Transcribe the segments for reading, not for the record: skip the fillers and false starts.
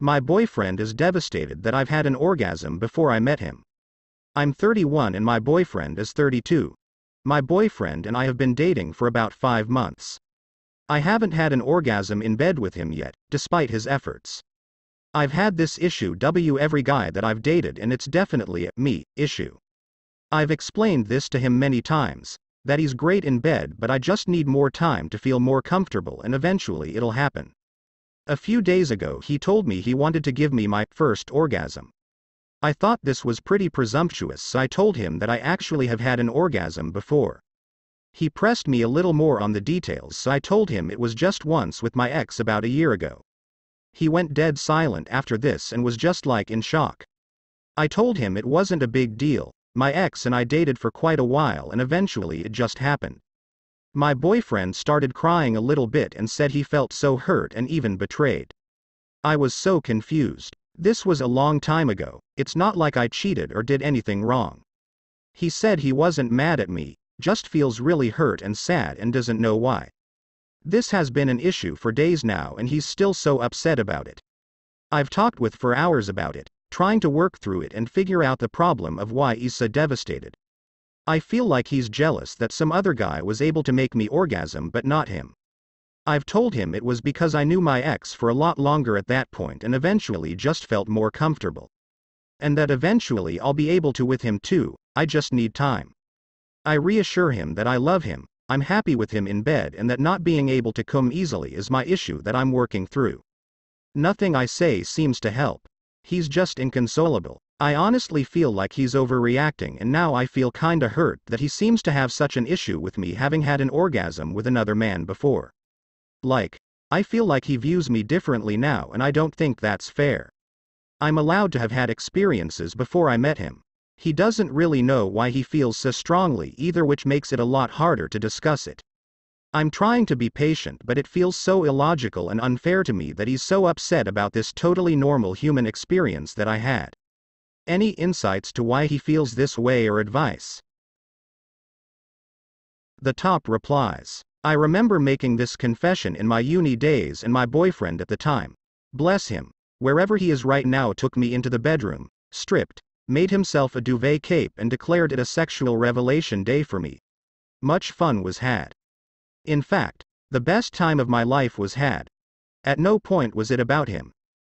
My boyfriend is devastated that I've had an orgasm before I met him. I'm 31 and my boyfriend is 32. My boyfriend and I have been dating for about 5 months. I haven't had an orgasm in bed with him yet, despite his efforts. I've had this issue with every guy that I've dated, and it's definitely a me issue. I've explained this to him many times, that he's great in bed, but I just need more time to feel more comfortable, and eventually it'll happen. A few days ago he told me he wanted to give me my first orgasm. I thought this was pretty presumptuous, so I told him that I actually have had an orgasm before. He pressed me a little more on the details, so I told him it was just once with my ex about a year ago. He went dead silent after this and was just like in shock. I told him it wasn't a big deal, my ex and I dated for quite a while and eventually it just happened. My boyfriend started crying a little bit and said he felt so hurt and even betrayed. I was so confused. This was a long time ago, it's not like I cheated or did anything wrong. He said he wasn't mad at me, just feels really hurt and sad and doesn't know why. This has been an issue for days now and he's still so upset about it. I've talked with for hours about it, trying to work through it and figure out the problem of why he's so devastated. I feel like he's jealous that some other guy was able to make me orgasm but not him. I've told him it was because I knew my ex for a lot longer at that point and eventually just felt more comfortable. And that eventually I'll be able to with him too, I just need time. I reassure him that I love him, I'm happy with him in bed, and that not being able to come easily is my issue that I'm working through. Nothing I say seems to help. He's just inconsolable. I honestly feel like he's overreacting, and now I feel kinda hurt that he seems to have such an issue with me having had an orgasm with another man before. Like, I feel like he views me differently now and I don't think that's fair. I'm allowed to have had experiences before I met him. He doesn't really know why he feels so strongly either, which makes it a lot harder to discuss it. I'm trying to be patient, but it feels so illogical and unfair to me that he's so upset about this totally normal human experience that I had. Any insights to why he feels this way or advice? The top replies. I remember making this confession in my uni days, and my boyfriend at the time, bless him, wherever he is right now, took me into the bedroom, stripped, made himself a duvet cape and declared it a sexual revelation day for me. Much fun was had. In fact, the best time of my life was had. At no point was it about him.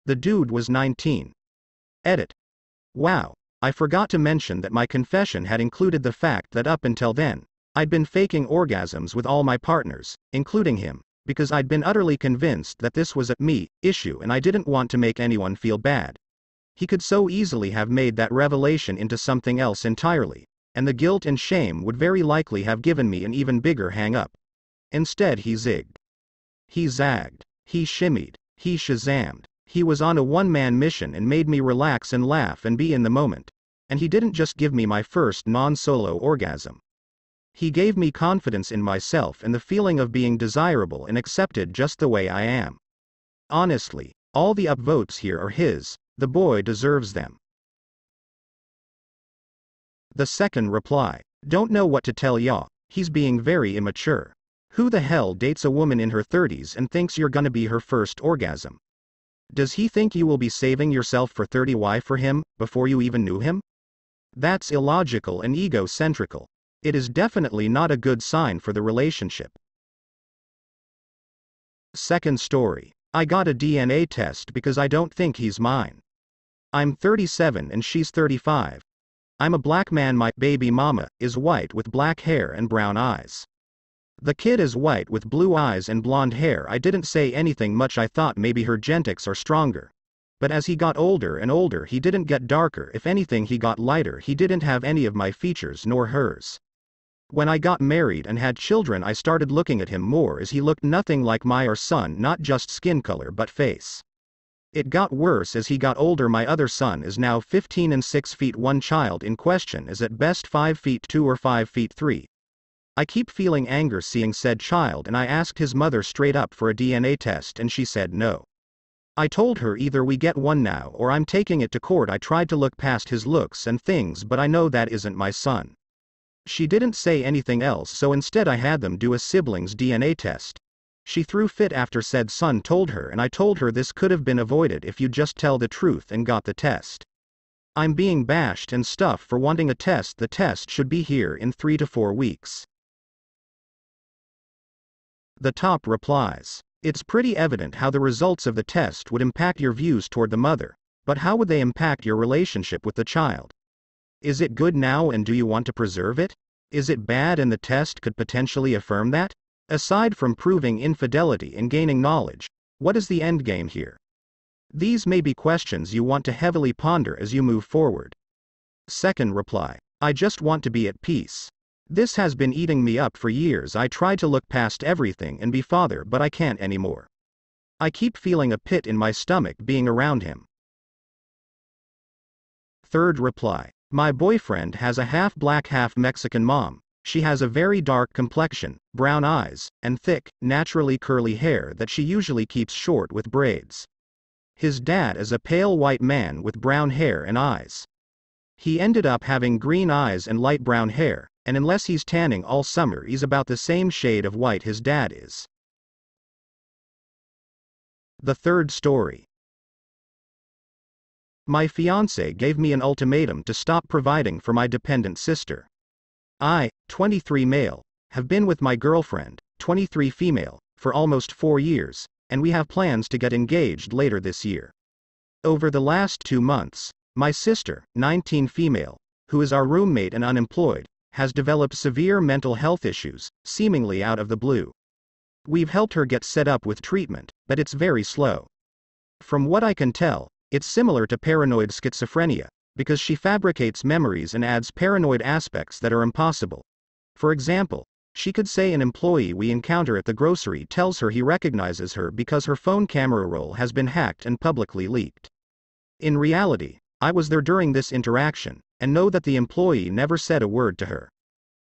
The dude was 19. Edit. Wow, I forgot to mention that my confession had included the fact that up until then, I'd been faking orgasms with all my partners, including him, because I'd been utterly convinced that this was a me issue and I didn't want to make anyone feel bad. He could so easily have made that revelation into something else entirely, and the guilt and shame would very likely have given me an even bigger hang-up. Instead he zigged. He zagged. He shimmied. He shazammed. He was on a one-man mission and made me relax and laugh and be in the moment. And he didn't just give me my first non-solo orgasm. He gave me confidence in myself and the feeling of being desirable and accepted just the way I am. Honestly, all the upvotes here are his. The boy deserves them. The second reply. Don't know what to tell ya, he's being very immature. Who the hell dates a woman in her 30s and thinks you're gonna be her first orgasm? Does he think you will be saving yourself for 30y for him, before you even knew him? That's illogical and egocentrical. It is definitely not a good sign for the relationship. Second story. I got a DNA test because I don't think he's mine. I'm 37 and she's 35. I'm a black man. My baby mama is white with black hair and brown eyes. The kid is white with blue eyes and blonde hair. I didn't say anything much. I thought maybe her genetics are stronger. But as he got older and older, he didn't get darker. If anything, he got lighter. He didn't have any of my features nor hers. When I got married and had children, I started looking at him more as he looked nothing like my son, not just skin color but face. It got worse as he got older. My other son is now 15 and 6 feet. One child in question is at best 5 feet 2 or 5 feet 3. I keep feeling anger seeing said child, and I asked his mother straight up for a DNA test and she said no. I told her either we get one now or I'm taking it to court. I tried to look past his looks and things, but I know that isn't my son. She didn't say anything else, so instead I had them do a siblings DNA test. She threw fit after said son told her, and I told her this could have been avoided if you just tell the truth and got the test. I'm being bashed and stuff for wanting a test. The test should be here in 3 to 4 weeks. The top replies. It's pretty evident how the results of the test would impact your views toward the mother, but how would they impact your relationship with the child? Is it good now and do you want to preserve it? Is it bad and the test could potentially affirm that? Aside from proving infidelity and gaining knowledge, what is the endgame here? These may be questions you want to heavily ponder as you move forward. Second reply. I just want to be at peace. This has been eating me up for years. I tried to look past everything and be father, but I can't anymore. I keep feeling a pit in my stomach being around him. Third reply. My boyfriend has a half black half Mexican mom. She has a very dark complexion, brown eyes, and thick, naturally curly hair that she usually keeps short with braids. His dad is a pale white man with brown hair and eyes. He ended up having green eyes and light brown hair, and unless he's tanning all summer, he's about the same shade of white his dad is. The third story. My fiancé gave me an ultimatum to stop providing for my dependent sister. I, 23 male, have been with my girlfriend, 23 female, for almost 4 years, and we have plans to get engaged later this year. Over the last 2 months, my sister, 19 female, who is our roommate and unemployed, has developed severe mental health issues, seemingly out of the blue. We've helped her get set up with treatment, but it's very slow. From what I can tell, it's similar to paranoid schizophrenia, because she fabricates memories and adds paranoid aspects that are impossible. For example, she could say an employee we encounter at the grocery tells her he recognizes her because her phone camera roll has been hacked and publicly leaked. In reality, I was there during this interaction, and know that the employee never said a word to her.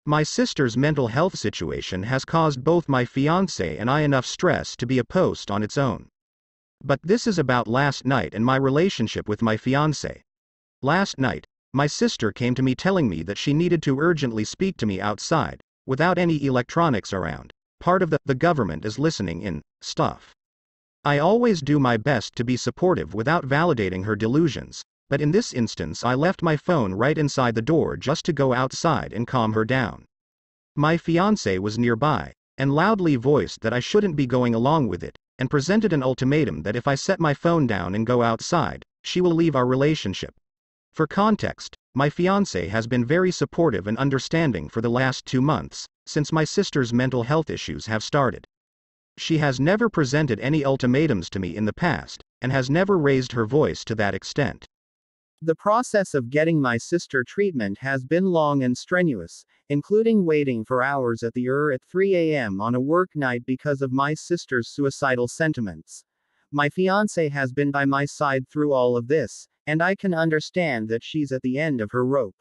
My sister's mental health situation has caused both my fiancé and I enough stress to be a post on its own. But this is about last night and my relationship with my fiancé. Last night, my sister came to me telling me that she needed to urgently speak to me outside, without any electronics around. Part of the government is listening in stuff. I always do my best to be supportive without validating her delusions, but in this instance I left my phone right inside the door just to go outside and calm her down. My fiancé was nearby, and loudly voiced that I shouldn't be going along with it, and presented an ultimatum that if I set my phone down and go outside, she will leave our relationship. For context, my fiancé has been very supportive and understanding for the last 2 months, since my sister's mental health issues have started. She has never presented any ultimatums to me in the past, and has never raised her voice to that extent. The process of getting my sister treatment has been long and strenuous, including waiting for hours at the at 3 a.m. on a work night because of my sister's suicidal sentiments. My fiancé has been by my side through all of this, and I can understand that she's at the end of her rope.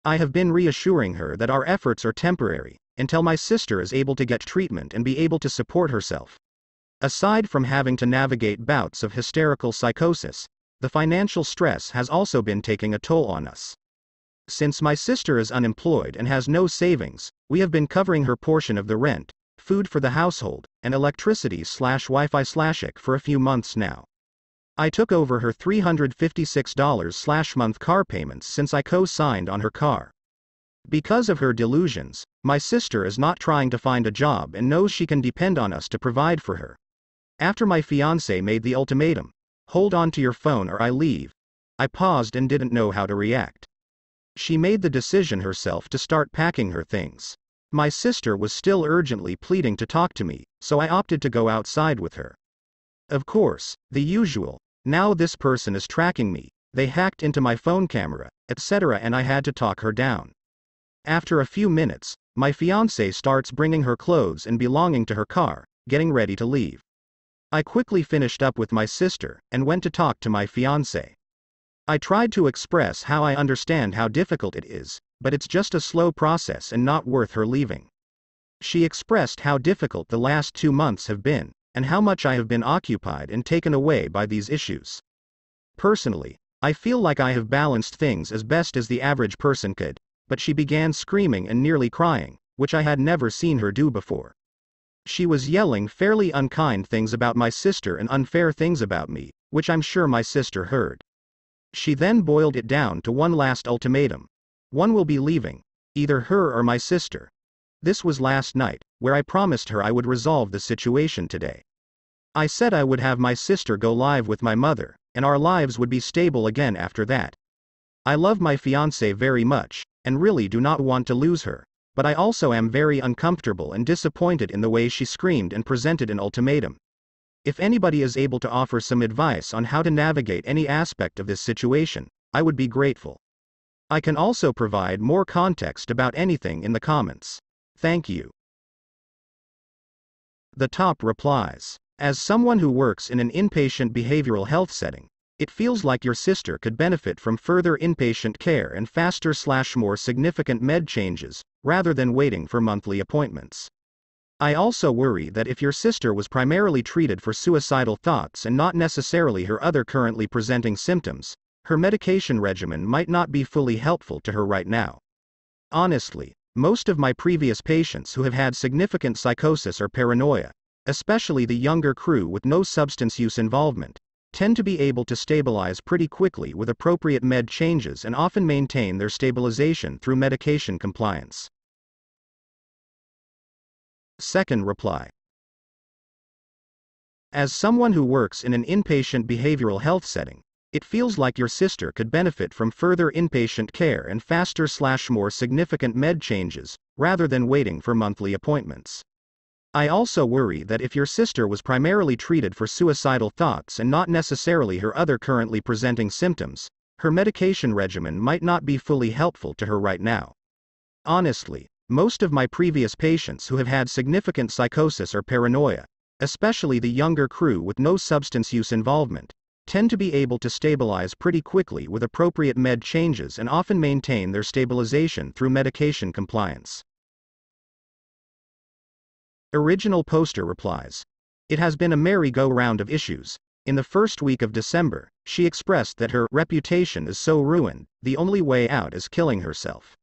I have been reassuring her that our efforts are temporary, until my sister is able to get treatment and be able to support herself. Aside from having to navigate bouts of hysterical psychosis, the financial stress has also been taking a toll on us. Since my sister is unemployed and has no savings, we have been covering her portion of the rent, food for the household, and electricity/Wi-Fi/IC for a few months now. I took over her $356/month car payments since I co-signed on her car. Because of her delusions, my sister is not trying to find a job and knows she can depend on us to provide for her. After my fiancé made the ultimatum, "Hold on to your phone or I leave," I paused and didn't know how to react. She made the decision herself to start packing her things. My sister was still urgently pleading to talk to me, so I opted to go outside with her. Of course, the usual, "Now this person is tracking me, they hacked into my phone camera," etc., and I had to talk her down. After a few minutes, my fiancé starts bringing her clothes and belonging to her car, getting ready to leave. I quickly finished up with my sister, and went to talk to my fiancé. I tried to express how I understand how difficult it is, but it's just a slow process and not worth her leaving. She expressed how difficult the last 2 months have been, and how much I have been occupied and taken away by these issues. Personally, I feel like I have balanced things as best as the average person could, but she began screaming and nearly crying, which I had never seen her do before. She was yelling fairly unkind things about my sister and unfair things about me, which I'm sure my sister heard. She then boiled it down to one last ultimatum. One will be leaving. Either her or my sister. This was last night, where I promised her I would resolve the situation today. I said I would have my sister go live with my mother, and our lives would be stable again after that. I love my fiancée very much, and really do not want to lose her, but I also am very uncomfortable and disappointed in the way she screamed and presented an ultimatum. If anybody is able to offer some advice on how to navigate any aspect of this situation, I would be grateful. I can also provide more context about anything in the comments. Thank you. The top replies. As someone who works in an inpatient behavioral health setting, it feels like your sister could benefit from further inpatient care and faster/more significant med changes, rather than waiting for monthly appointments. I also worry that if your sister was primarily treated for suicidal thoughts and not necessarily her other currently presenting symptoms, her medication regimen might not be fully helpful to her right now. Honestly, most of my previous patients who have had significant psychosis or paranoia, especially the younger crew with no substance use involvement, tend to be able to stabilize pretty quickly with appropriate med changes and often maintain their stabilization through medication compliance. Second reply. As someone who works in an inpatient behavioral health setting, it feels like your sister could benefit from further inpatient care and faster/more significant med changes, rather than waiting for monthly appointments. I also worry that if your sister was primarily treated for suicidal thoughts and not necessarily her other currently presenting symptoms, her medication regimen might not be fully helpful to her right now. Honestly, most of my previous patients who have had significant psychosis or paranoia, especially the younger crew with no substance use involvement, tend to be able to stabilize pretty quickly with appropriate med changes and often maintain their stabilization through medication compliance. Original poster replies. It has been a merry-go-round of issues. In the first week of December, she expressed that her reputation is so ruined, the only way out is killing herself.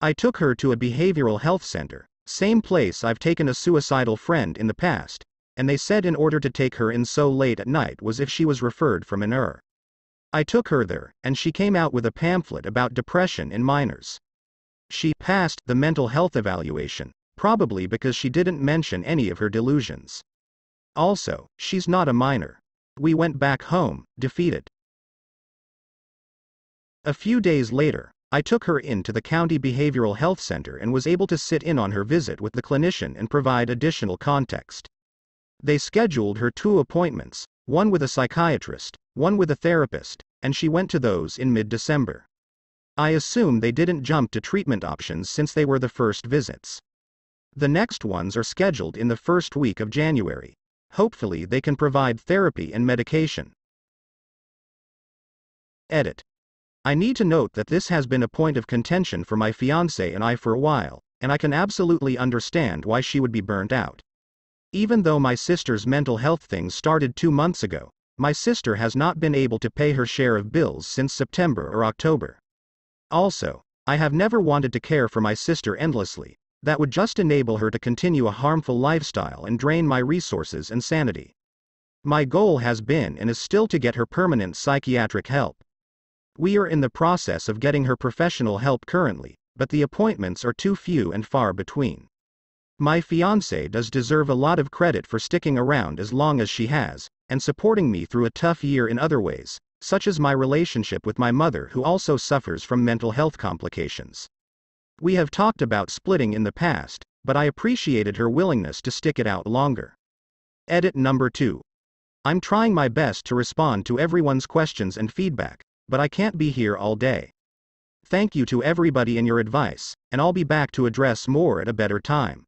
I took her to a behavioral health center, same place I've taken a suicidal friend in the past, and they said in order to take her in so late at night was if she was referred from an ER. I took her there, and she came out with a pamphlet about depression in minors. She passed the mental health evaluation, probably because she didn't mention any of her delusions. Also, she's not a minor. We went back home, defeated. A few days later, I took her into the county behavioral health center and was able to sit in on her visit with the clinician and provide additional context. They scheduled her 2 appointments, one with a psychiatrist, one with a therapist, and she went to those in mid-December. I assume they didn't jump to treatment options since they were the first visits. The next ones are scheduled in the first week of January. Hopefully they can provide therapy and medication. Edit. I need to note that this has been a point of contention for my fiancé and I for a while, and I can absolutely understand why she would be burnt out. Even though my sister's mental health things started 2 months ago, my sister has not been able to pay her share of bills since September or October. Also, I have never wanted to care for my sister endlessly. That would just enable her to continue a harmful lifestyle and drain my resources and sanity. My goal has been and is still to get her permanent psychiatric help. We are in the process of getting her professional help currently, but the appointments are too few and far between. My fiancée does deserve a lot of credit for sticking around as long as she has, and supporting me through a tough year in other ways, such as my relationship with my mother who also suffers from mental health complications. We have talked about splitting in the past, but I appreciated her willingness to stick it out longer. Edit number 2. I'm trying my best to respond to everyone's questions and feedback, but I can't be here all day. Thank you to everybody and your advice, and I'll be back to address more at a better time.